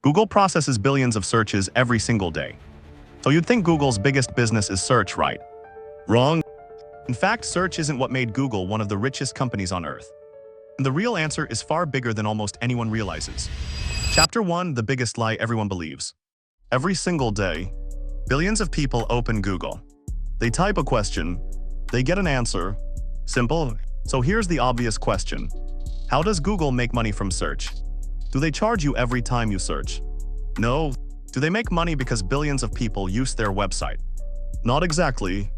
Google processes billions of searches every single day. So you'd think Google's biggest business is search, right? Wrong. In fact, search isn't what made Google one of the richest companies on earth. And the real answer is far bigger than almost anyone realizes. Chapter 1: The biggest lie everyone believes. Every single day, billions of people open Google. They type a question, they get an answer. Simple. So here's the obvious question. How does Google make money from search? Do they charge you every time you search? No. Do they make money because billions of people use their website? Not exactly.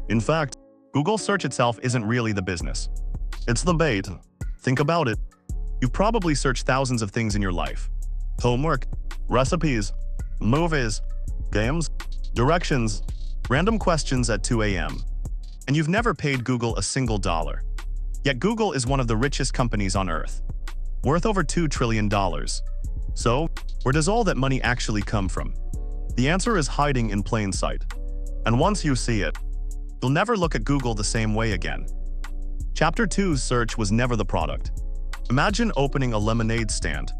In fact, Google search itself isn't really the business. It's the bait. Think about it. You've probably searched thousands of things in your life. Homework, recipes, movies, games, directions, random questions at 2 a.m. And you've never paid Google a single dollar. Yet Google is one of the richest companies on earth, worth over $2 trillion. So, where does all that money actually come from? The answer is hiding in plain sight. And once you see it, you'll never look at Google the same way again. Chapter 2: Search was never the product. Imagine opening a lemonade stand,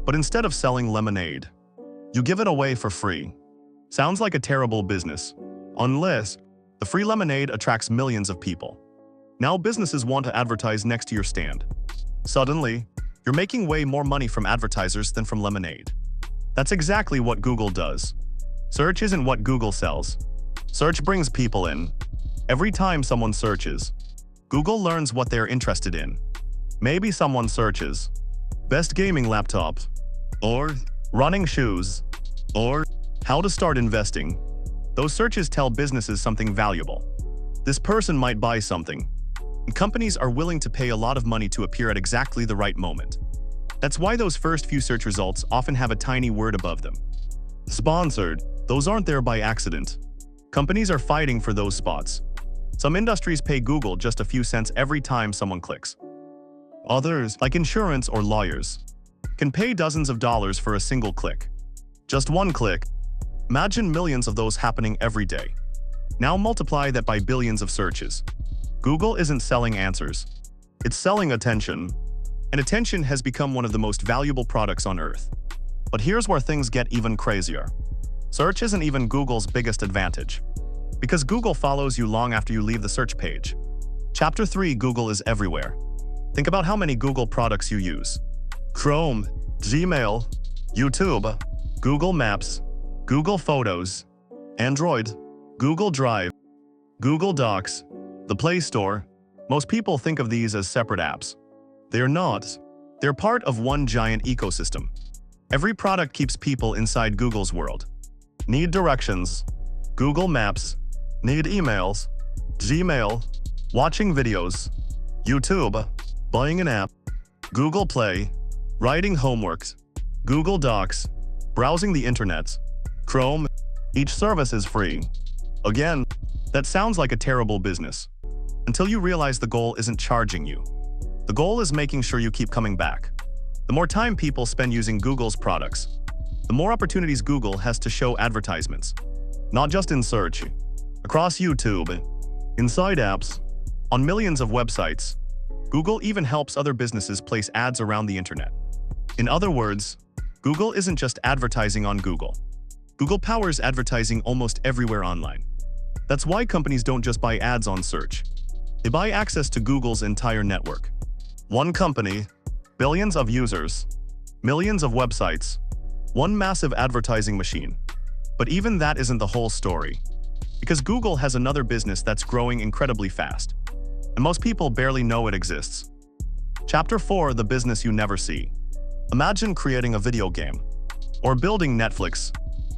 but instead of selling lemonade, you give it away for free. Sounds like a terrible business, unless the free lemonade attracts millions of people. Now businesses want to advertise next to your stand. Suddenly, you're making way more money from advertisers than from lemonade. That's exactly what Google does. Search isn't what Google sells. Search brings people in. Every time someone searches, Google learns what they're interested in. Maybe someone searches best gaming laptop, or running shoes, or how to start investing. Those searches tell businesses something valuable. This person might buy something. And companies are willing to pay a lot of money to appear at exactly the right moment. That's why those first few search results often have a tiny word above them. Sponsored. Those aren't there by accident. Companies are fighting for those spots. Some industries pay Google just a few cents every time someone clicks. Others, like insurance or lawyers, can pay dozens of dollars for a single click. Just one click. Imagine millions of those happening every day. Now multiply that by billions of searches. Google isn't selling answers. It's selling attention. And attention has become one of the most valuable products on earth. But here's where things get even crazier. Search isn't even Google's biggest advantage, because Google follows you long after you leave the search page. Chapter 3: Google is everywhere. Think about how many Google products you use. Chrome, Gmail, YouTube, Google Maps, Google Photos, Android, Google Drive, Google Docs, the Play Store. Most people think of these as separate apps. They're not. They're part of one giant ecosystem. Every product keeps people inside Google's world. Need directions? Google Maps. Need emails? Gmail. Watching videos? YouTube. Buying an app? Google Play. Writing homeworks? Google Docs. Browsing the internet? Chrome. Each service is free. Again, that sounds like a terrible business. Until you realize the goal isn't charging you. The goal is making sure you keep coming back. The more time people spend using Google's products, the more opportunities Google has to show advertisements. Not just in search, across YouTube, inside apps, on millions of websites. Google even helps other businesses place ads around the internet. In other words, Google isn't just advertising on Google. Google powers advertising almost everywhere online. That's why companies don't just buy ads on search. They buy access to Google's entire network. One company, billions of users, millions of websites, one massive advertising machine. But even that isn't the whole story, because Google has another business that's growing incredibly fast, and most people barely know it exists. Chapter 4: The business you never see. Imagine creating a video game, or building Netflix,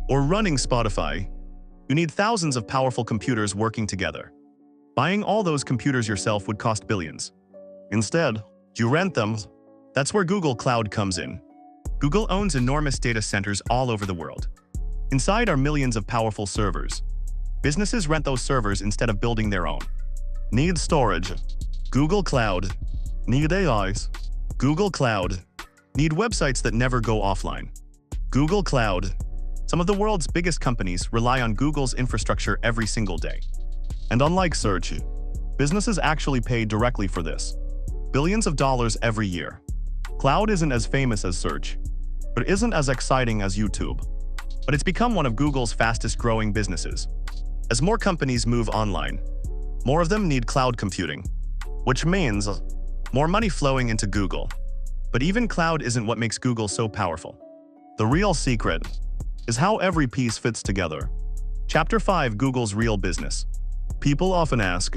or running Spotify. You need thousands of powerful computers working together. Buying all those computers yourself would cost billions. Instead, you rent them. That's where Google Cloud comes in. Google owns enormous data centers all over the world. Inside are millions of powerful servers. Businesses rent those servers instead of building their own. Need storage? Google Cloud. Need AIs? Google Cloud. Need websites that never go offline? Google Cloud. Some of the world's biggest companies rely on Google's infrastructure every single day. And unlike search, businesses actually pay directly for this. Billions of dollars every year. Cloud isn't as famous as search, but but isn't as exciting as YouTube. But it's become one of Google's fastest-growing businesses. As more companies move online, more of them need cloud computing, which means more money flowing into Google. But even cloud isn't what makes Google so powerful. The real secret is how every piece fits together. Chapter 5: Google's Real Business. People often ask,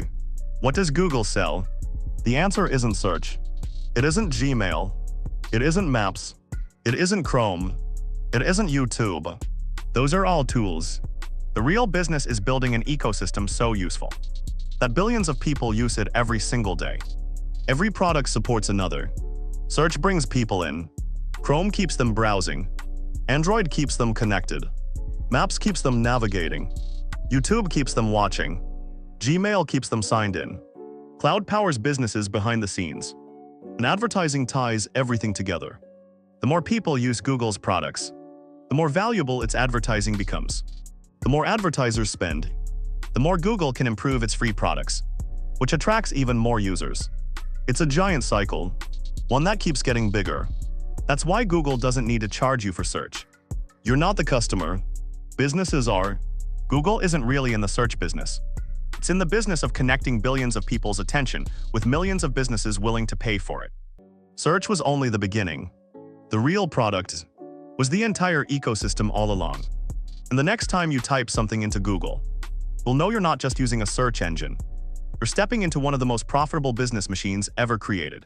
what does Google sell? The answer isn't search. It isn't Gmail. It isn't Maps. It isn't Chrome. It isn't YouTube. Those are all tools. The real business is building an ecosystem so useful that billions of people use it every single day. Every product supports another. Search brings people in. Chrome keeps them browsing. Android keeps them connected. Maps keeps them navigating. YouTube keeps them watching. Gmail keeps them signed in. Cloud powers businesses behind the scenes. And advertising ties everything together. The more people use Google's products, the more valuable its advertising becomes. The more advertisers spend, the more Google can improve its free products, which attracts even more users. It's a giant cycle, one that keeps getting bigger. That's why Google doesn't need to charge you for search. You're not the customer. Businesses are. Google isn't really in the search business. It's in the business of connecting billions of people's attention with millions of businesses willing to pay for it. Search was only the beginning. The real product was the entire ecosystem all along. And the next time you type something into Google, you'll know you're not just using a search engine. You're stepping into one of the most profitable business machines ever created.